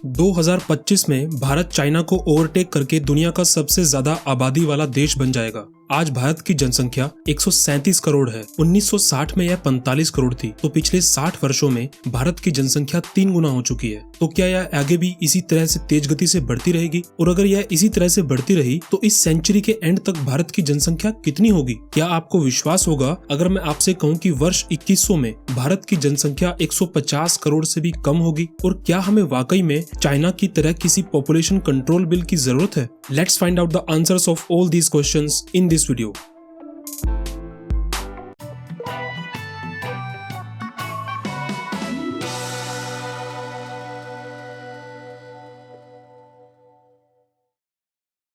2025 में भारत चाइना को ओवरटेक करके दुनिया का सबसे ज्यादा आबादी वाला देश बन जाएगा। आज भारत की जनसंख्या 137 करोड़ है। 1960 में यह 45 करोड़ थी। तो पिछले 60 वर्षों में भारत की जनसंख्या 3 गुना हो चुकी है। तो क्या यह आगे भी इसी तरह से तेज गति से बढ़ती रहेगी? और अगर यह इसी तरह से बढ़ती रही तो इस सेंचुरी के एंड तक भारत की जनसंख्या कितनी होगी? क्या आपको विश्वास होगा अगर मैं आपसे कहूँ कि वर्ष 2100 में भारत की जनसंख्या 150 करोड़ से भी कम होगी? और क्या हमें वाकई में चाइना की तरह किसी पॉपुलेशन कंट्रोल बिल की जरूरत है? Let's find out the answers of all these questions in this video.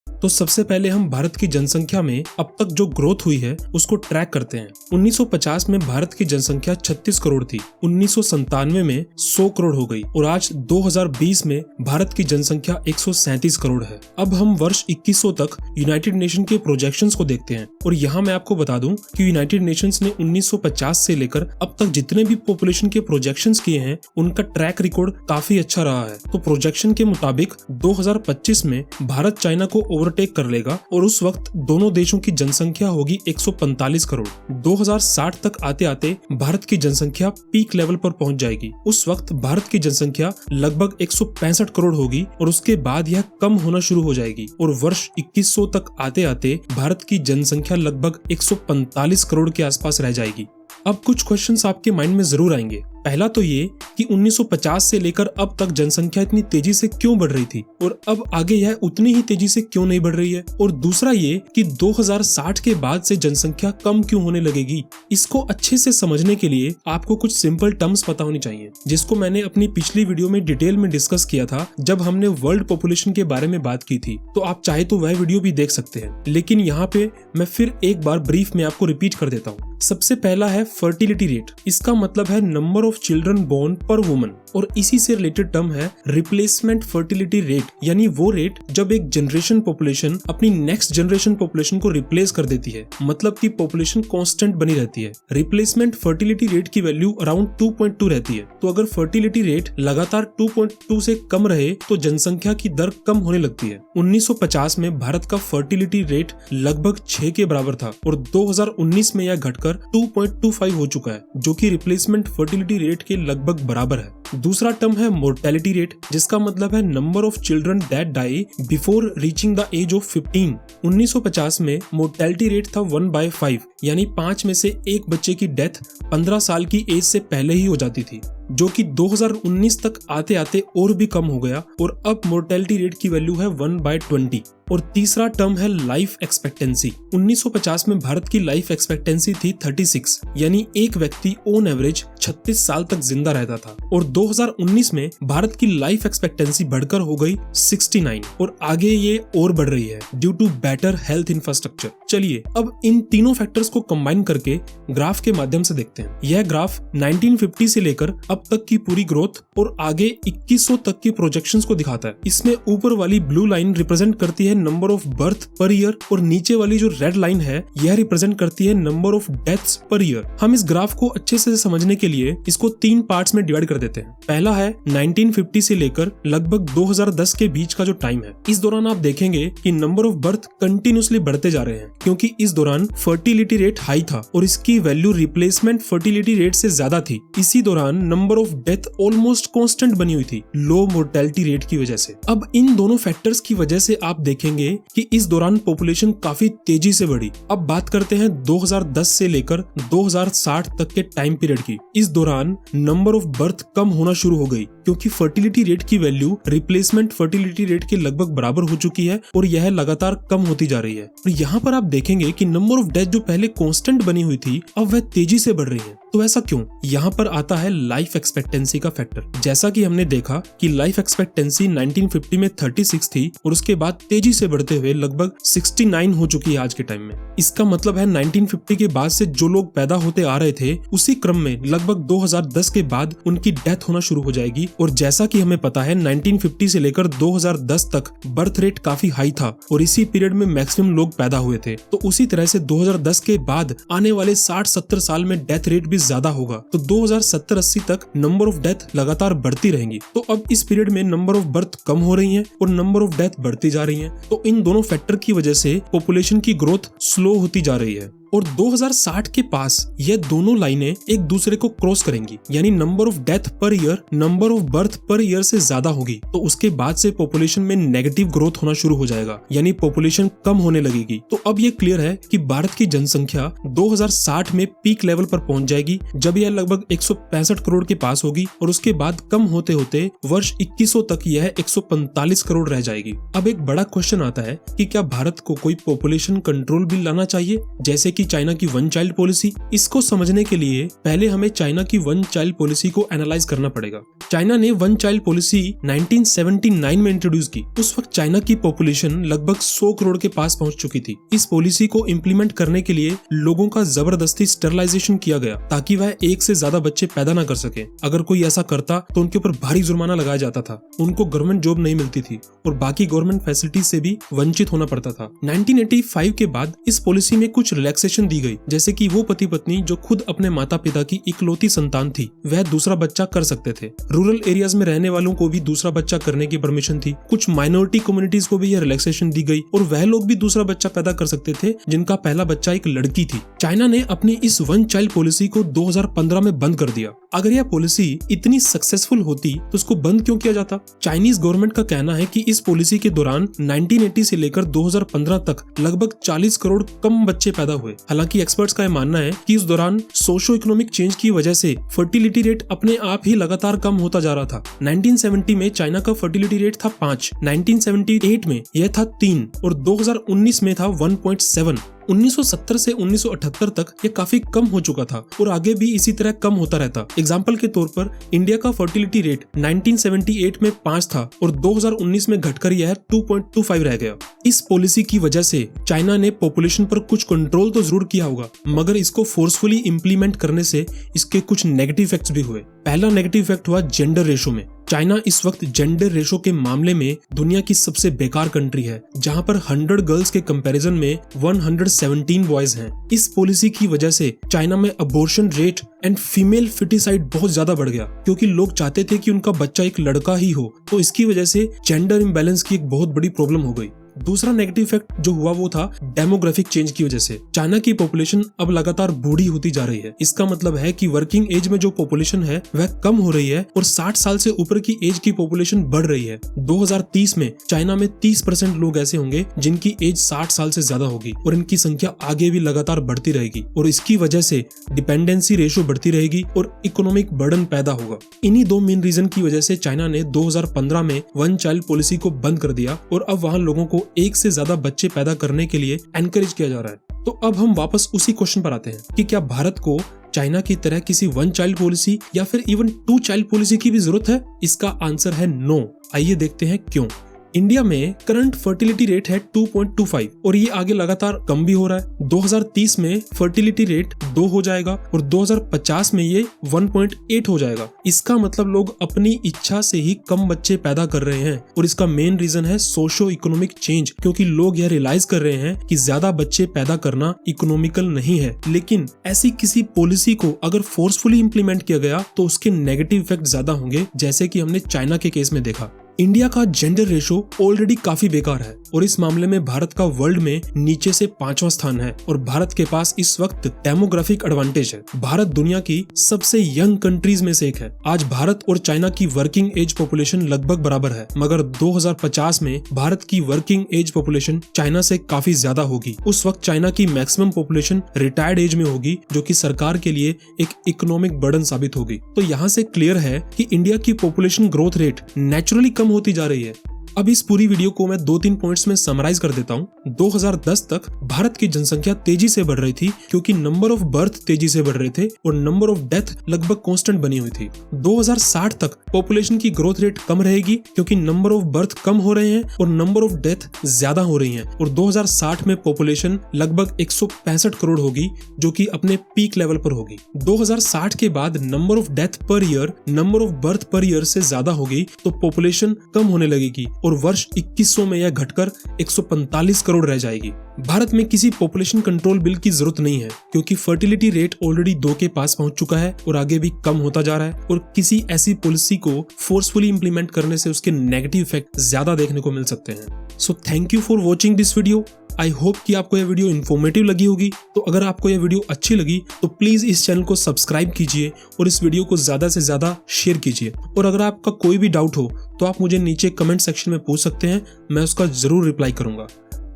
तो सबसे पहले हम भारत की जनसंख्या में अब तक जो ग्रोथ हुई है उसको ट्रैक करते हैं। 1950 में भारत की जनसंख्या 36 करोड़ थी। 1997 में 100 करोड़ हो गई और आज 2020 में भारत की जनसंख्या 137 करोड़ है। अब हम वर्ष 2100 तक यूनाइटेड नेशन के प्रोजेक्शंस को देखते हैं और यहाँ मैं आपको बता दूं कि यूनाइटेड नेशंस ने 1950 से लेकर अब तक जितने भी पॉपुलेशन के प्रोजेक्शंस किए हैं उनका ट्रैक रिकॉर्ड काफी अच्छा रहा है। तो प्रोजेक्शन के मुताबिक 2025 में भारत चाइना को ओवरटेक कर लेगा और उस वक्त दोनों देशों की जनसंख्या होगी 145 करोड़। 2060 तक आते आते भारत की जनसंख्या पीक लेवल पर पहुंच जाएगी। उस वक्त भारत की जनसंख्या लगभग 165 करोड़ होगी और उसके बाद यह कम होना शुरू हो जाएगी और वर्ष 2100 तक आते आते भारत की जनसंख्या लगभग 145 करोड़ के आसपास रह जाएगी। अब कुछ क्वेश्चंस आपके माइंड में जरूर आएंगे। पहला तो ये कि 1950 से लेकर अब तक जनसंख्या इतनी तेजी से क्यों बढ़ रही थी और अब आगे यह उतनी ही तेजी से क्यों नहीं बढ़ रही है? और दूसरा ये कि 2060 के बाद से जनसंख्या कम क्यों होने लगेगी? इसको अच्छे से समझने के लिए आपको कुछ सिंपल टर्म्स पता होनी चाहिए, जिसको मैंने अपनी पिछली वीडियो में डिटेल में डिस्कस किया था जब हमने वर्ल्ड पॉपुलेशन के बारे में बात की थी। तो आप चाहे तो वह वीडियो भी देख सकते हैं, लेकिन यहाँ पे मैं फिर एक बार ब्रीफ में आपको रिपीट कर देता हूँ। सबसे पहला है फर्टिलिटी रेट। इसका मतलब है नंबर ऑफ चिल्ड्रन बोर्न पर वुमन और इसी से रिलेटेड टर्म है रिप्लेसमेंट फर्टिलिटी रेट, यानी वो रेट जब एक जनरेशन पॉपुलेशन अपनी नेक्स्ट जनरेशन पॉपुलेशन को रिप्लेस कर देती है, मतलब कि पॉपुलेशन कांस्टेंट बनी रहती है। रिप्लेसमेंट फर्टिलिटी रेट की वैल्यू अराउंड 2.2 रहती है। तो अगर फर्टिलिटी रेट लगातार 2.2 से कम रहे तो जनसंख्या की दर कम होने लगती है। 1950 में भारत का फर्टिलिटी रेट लगभग 6 के बराबर था और 2019 में यह घटकर 2.25 हो चुका है, जो कि रिप्लेसमेंट फर्टिलिटी रेट के लगभग बराबर है। दूसरा टर्म है मोर्टेलिटी रेट, जिसका मतलब है number of children that die before reaching the age of 15। 1950 में मोर्टेलिटी रेट था 1/5, यानी 5 में से एक बच्चे की डेथ 15 साल की एज से पहले ही हो जाती थी, जो कि 2019 तक आते आते और भी कम हो गया और अब मोर्टेलिटी रेट की वैल्यू है 1/20। और तीसरा टर्म है लाइफ एक्सपेक्टेंसी। 1950 में भारत की लाइफ एक्सपेक्टेंसी थी 36, यानी एक व्यक्ति ऑन एवरेज 36 साल तक जिंदा रहता था और 2019 में भारत की लाइफ एक्सपेक्टेंसी बढ़कर हो गई 69 और आगे ये और बढ़ रही है due to better health infrastructure. चलिए अब इन तीनों फैक्टर्स को कंबाइन करके ग्राफ के माध्यम से देखते हैं। यह ग्राफ 1950 से लेकर अब तक की पूरी ग्रोथ और आगे 2100 तक की प्रोजेक्शंस को दिखाता है। इसमें ऊपर वाली ब्लू लाइन रिप्रेजेंट करती है number of birth per year और नीचे वाली जो रेड लाइन है यह रिप्रेजेंट करती है number of deaths per year. हम इस ग्राफ को अच्छे से समझने के लिए इसको 3 पार्ट्स में डिवाइड कर देते हैं। पहला है 1950 से लेकर लगभग 2010 के बीच का जो टाइम है। इस दौरान आप देखेंगे कि नंबर ऑफ बर्थ कंटिन्यूअसली बढ़ते जा रहे हैं, क्योंकि इस दौरान फर्टिलिटी रेट हाई था और इसकी वैल्यू रिप्लेसमेंट फर्टिलिटी रेट से ज्यादा थी। इसी दौरान number of death almost constant बनी हुई थी लो मोर्टेलिटी रेट की वजह से। अब इन दोनों फैक्टर्स की वजह से आप देखेंगे कि इस दौरान पॉपुलेशन काफी तेजी से बढ़ी। अब बात करते हैं 2010 से लेकर 2060 तक के टाइम पीरियड की। इस दौरान नंबर ऑफ बर्थ कम होना शुरू हो गई, क्योंकि फर्टिलिटी रेट की वैल्यू रिप्लेसमेंट फर्टिलिटी रेट के लगभग बराबर हो चुकी है और यह लगातार कम होती जा रही है। और यहाँ पर आप देखेंगे कि नंबर ऑफ डेथ जो पहले कांस्टेंट बनी हुई थी अब वह तेजी से बढ़ रही है। तो ऐसा क्यों? यहाँ पर आता है लाइफ एक्सपेक्टेंसी का फैक्टर। जैसा कि हमने देखा कि लाइफ एक्सपेक्टेंसी 1950 में 36 थी और उसके बाद तेजी से बढ़ते हुए लगभग 69 हो चुकी है आज के टाइम में। इसका मतलब है 1950 के बाद से जो लोग पैदा होते आ रहे थे उसी क्रम में लगभग 2010 के बाद उनकी डेथ होना शुरू हो जाएगी। और जैसा कि हमें पता है 1950 से लेकर 2010 तक बर्थ रेट काफी हाई था और इसी पीरियड में मैक्सिमम लोग पैदा हुए थे। तो उसी तरह से 2010 के बाद आने वाले 60-70 साल में डेथ रेट भी ज्यादा होगा तो 2070-80 तक नंबर ऑफ डेथ लगातार बढ़ती रहेंगी। तो अब इस पीरियड में नंबर ऑफ बर्थ कम हो रही है और नंबर ऑफ डेथ बढ़ती जा रही है। तो इन दोनों फैक्टर की वजह से पॉपुलेशन की ग्रोथ स्लो होती जा रही है और 2060 के पास ये दोनों लाइनें एक दूसरे को क्रॉस करेंगी, यानी number of death per year number of birth per year से ज्यादा होगी। तो उसके बाद से पॉपुलेशन में नेगेटिव ग्रोथ होना शुरू हो जाएगा, यानी पॉपुलेशन कम होने लगेगी। तो अब ये क्लियर है कि भारत की जनसंख्या 2060 में पीक लेवल पर पहुंच जाएगी, जब यह लगभग 165 करोड़ के पास होगी और उसके बाद कम होते होते वर्ष 2100 तक यह 145 करोड़ रह जाएगी। अब एक बड़ा क्वेश्चन आता है कि क्या भारत को कोई पॉपुलेशन कंट्रोल बिल लाना चाहिए, जैसे चाइना की वन चाइल्ड पॉलिसी। इसको समझने के लिए पहले हमें चाइना की वन चाइल्ड पॉलिसी को एनालाइज करना पड़ेगा। चाइना ने वन चाइल्ड पॉलिसी 1979 में इंट्रोड्यूस की। उस वक्त चाइना की पॉपुलेशन लगभग 100 करोड़ के पास पहुंच चुकी थी। इस पॉलिसी को इम्प्लीमेंट करने के लिए लोगों का जबरदस्ती स्टरलाइजेशन किया गया ताकि वह एक से ज्यादा बच्चे पैदा न कर सके। अगर कोई ऐसा करता तो उनके ऊपर भारी जुर्माना लगाया जाता था, उनको गवर्नमेंट जॉब नहीं मिलती थी और बाकी गवर्नमेंट फैसिलिटी से भी वंचित होना पड़ता था। 1985 के बाद इस पॉलिसी में कुछ रिलैक्सेशन दी गई, जैसे कि वो पति पत्नी जो खुद अपने माता पिता की इकलौती संतान थी वह दूसरा बच्चा कर सकते थे। रूरल एरियाज में रहने वालों को भी दूसरा बच्चा करने की परमिशन थी। कुछ माइनॉरिटी कम्युनिटीज को भी यह रिलैक्सेशन दी गई और वह लोग भी दूसरा बच्चा पैदा कर सकते थे जिनका पहला बच्चा एक लड़की थी। चाइना ने अपनी इस वन चाइल्ड पॉलिसी को 2015 में बंद कर दिया। अगर यह पॉलिसी इतनी सक्सेसफुल होती तो उसको बंद क्यों किया जाता? चाइनीज गवर्नमेंट का कहना है कि इस पॉलिसी के दौरान 1980 से लेकर 2015 तक लगभग 40 करोड़ कम बच्चे पैदा हुए। हालांकि एक्सपर्ट्स का यह मानना है कि इस दौरान सोशो इकोनॉमिक चेंज की वजह से फर्टिलिटी रेट अपने आप ही लगातार कम होता जा रहा था। 1970 में चाइना का फर्टिलिटी रेट था 5, 1978 में यह था 3 और 2019 में था 1.7। 1970 से 1978 तक ये काफी कम हो चुका था और आगे भी इसी तरह कम होता रहता। एग्जाम्पल के तौर पर इंडिया का फर्टिलिटी रेट 1978 में 5 था और 2019 में घटकर यह 2.25 रह गया। इस पॉलिसी की वजह से चाइना ने पॉपुलेशन पर कुछ कंट्रोल तो जरूर किया होगा, मगर इसको फोर्सफुली इंप्लीमेंट करने से इसके कुछ नेगेटिव इफेक्ट्स भी हुए। पहला नेगेटिव इफेक्ट हुआ जेंडर रेशो में। चाइना इस वक्त जेंडर रेशो के मामले में दुनिया की सबसे बेकार कंट्री है, जहां पर 100 गर्ल्स के कंपैरिजन में 117 बॉयज हैं। इस पॉलिसी की वजह से चाइना में abortion rate and female foeticide बहुत ज्यादा बढ़ गया, क्योंकि लोग चाहते थे कि उनका बच्चा एक लड़का ही हो। तो इसकी वजह से जेंडर इम्बैलेंस की एक बहुत बड़ी प्रॉब्लम हो गई। दूसरा नेगेटिव इफेक्ट जो हुआ वो था डेमोग्राफिक चेंज की वजह से। चाइना की पॉपुलेशन अब लगातार बूढ़ी होती जा रही है। इसका मतलब है कि वर्किंग एज में जो पॉपुलेशन है वह कम हो रही है और 60 साल से ऊपर की एज की पॉपुलेशन बढ़ रही है। 2030 में चाइना में 30% लोग ऐसे होंगे जिनकी एज 60 साल से ज्यादा होगी और इनकी संख्या आगे भी लगातार बढ़ती रहेगी और इसकी वजह से डिपेंडेंसी रेशो बढ़ती रहेगी और इकोनॉमिक बर्डन पैदा होगा। इन्हीं दो मेन रीजन की वजह से चाइना ने 2015 में वन चाइल्ड पॉलिसी को बंद कर दिया और अब वहां लोगों को एक से ज्यादा बच्चे पैदा करने के लिए एनकरेज किया जा रहा है। तो अब हम वापस उसी क्वेश्चन पर आते हैं कि क्या भारत को चाइना की तरह किसी वन चाइल्ड पॉलिसी या फिर इवन 2 चाइल्ड पॉलिसी की भी जरूरत है? इसका आंसर है नो। आइए देखते हैं क्यों। इंडिया में करंट फर्टिलिटी रेट है 2.25 और ये आगे लगातार कम भी हो रहा है। 2030 में फर्टिलिटी रेट 2 हो जाएगा और 2050 में ये 1.8 हो जाएगा। इसका मतलब लोग अपनी इच्छा से ही कम बच्चे पैदा कर रहे हैं और इसका मेन रीजन है सोशो इकोनॉमिक चेंज, क्योंकि लोग यह रियलाइज कर रहे हैं कि ज्यादा बच्चे पैदा करना इकोनॉमिकल नहीं है। लेकिन ऐसी किसी पॉलिसी को अगर फोर्सफुली इंप्लीमेंट किया गया तो उसके नेगेटिव इफेक्ट ज्यादा होंगे, जैसे कि हमने चाइना के केस में देखा। इंडिया का जेंडर रेशो ऑलरेडी काफी बेकार है और इस मामले में भारत का वर्ल्ड में नीचे से 5वां स्थान है और भारत के पास इस वक्त डेमोग्राफिक एडवांटेज है। भारत दुनिया की सबसे यंग कंट्रीज में से एक है। आज भारत और चाइना की वर्किंग एज पॉपुलेशन लगभग बराबर है, मगर 2050 में भारत की वर्किंग एज पॉपुलेशन चाइना से काफी ज्यादा होगी। उस वक्त चाइना की मैक्सिमम पॉपुलेशन रिटायर्ड एज में होगी, जो कि सरकार के लिए एक इकोनॉमिक बर्डन साबित होगी। तो यहाँ से क्लियर है कि इंडिया की पॉपुलेशन ग्रोथ रेट नेचुरली कम होती जा रही है। अब इस पूरी वीडियो को मैं 2-3 पॉइंट्स में समराइज कर देता हूँ। 2010 तक भारत की जनसंख्या तेजी से बढ़ रही थी, क्योंकि नंबर ऑफ बर्थ तेजी से बढ़ रहे थे और नंबर ऑफ डेथ लगभग कांस्टेंट बनी हुई थी। 2060 तक पॉपुलेशन की ग्रोथ रेट कम रहेगी, क्योंकि नंबर ऑफ बर्थ कम हो रहे हैं और नंबर ऑफ डेथ ज्यादा हो रही है और 2060 में पॉपुलेशन लगभग 165 करोड़ होगी, जो कि अपने पीक लेवल पर होगी। 2060 के बाद number of death per year number of birth per year से ज्यादा होगी, तो पॉपुलेशन कम होने लगेगी और वर्ष 2100 में यह घटकर 145 करोड़ रह जाएगी। भारत में किसी पॉपुलेशन कंट्रोल बिल की जरूरत नहीं है, क्योंकि फर्टिलिटी रेट ऑलरेडी 2 के पास पहुंच चुका है और आगे भी कम होता जा रहा है। और किसी ऐसी पॉलिसी को फोर्सफुली इंप्लीमेंट करने से उसके नेगेटिव इफेक्ट ज्यादा देखने को मिल सकते हैं। So thank you for watching this video. I hope कि आपको यह वीडियो इन्फॉर्मेटिव लगी होगी। तो अगर आपको यह वीडियो अच्छी लगी तो प्लीज इस चैनल को सब्सक्राइब कीजिए और इस वीडियो को ज्यादा से ज्यादा शेयर कीजिए। और अगर आपका कोई भी डाउट हो तो आप मुझे नीचे कमेंट सेक्शन में पूछ सकते हैं, मैं उसका जरूर रिप्लाई करूंगा।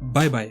Bye bye.